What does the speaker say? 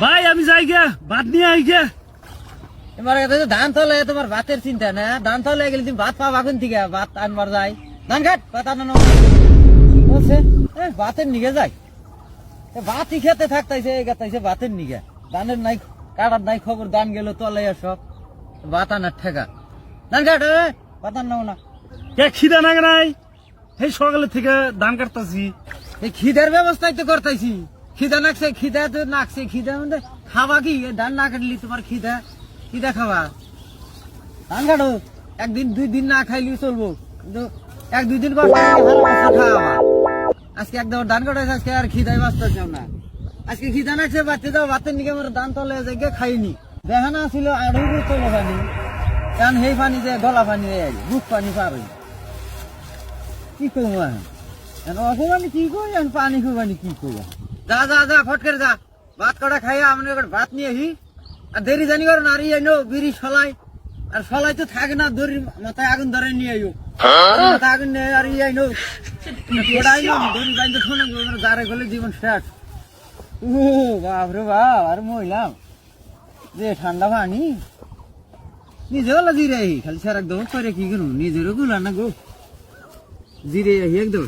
ভাই আমি যাই গে, ভাত নিয়ে আই গে। তোমার কাছে ধান তলে তোমার ভাতের চিন্তা না, ধান তলে গেলে তুমি ভাত পাবা কোন থেকে? ভাত আনবার যাই, ধান কাট ভাত আনানো বলছে ভাতের নিগে যাই, ভাতই খেতে থাকতাইছে গাতাইছে ভাতের নিগে, ধানের নাই কাটার নাই খবর, ধান গেল তলে সব ভাত আনার ঠেকা। ধান কাট ভাত আনাও না। কে খিদা নাগে নাই? এই সকালে থেকে ধান কাটতাছি। এই খিদার ব্যবস্থাই তো করতেছি, খিদা নাকছে, খিদা তো নাকছে, খিদা মানে খাবা কি? ধান না কাটলি তোমার খিদা খিদা খাবা? ধান কাটো, একদিন দুই দিন না খাইলেও চলবো, কিন্তু এক দুই দিন পর খাওয়া। আজকে একদম ধান কাটাইছে, আজকে আর খিদায় বাঁচতে চাও না। আজকে খিদা নাকছে, বাচ্চা যাও ভাতের নিকে আমার ধান তলে জায়গায় খাইনি, দেখা না ছিল আড়ু চলে পানি, কারণ সেই পানি যে গলা পানি হয়ে যায়, বুক পানি পার হই। কি করবো এখন অসমানি কি করি, এখন পানি খুবানি কি করবো? যা যা যা ফটকের যা, ভাত কটা খাইয়া আমি ভাত নিয়ে আসি। আর দেরি জানি করো না, আর ইয়ে বিড়ি সলাই, আর সলাই তো থাকে না, দড়ির মাথায় আগুন ধরে নিয়ে আইও, মাথায় আগুন নিয়ে আর ইয়ে ওটাই দড়ি বাইন্দে শোনা যারে গেলে জীবন শেষ। ও বাপ রে বাপ, আর মহিলাম যে ঠান্ডা পানি নিজে হলো জিরে খালি সার একদম করে কি করুন, নিজেরও গুলা না গো, জিরে একদম।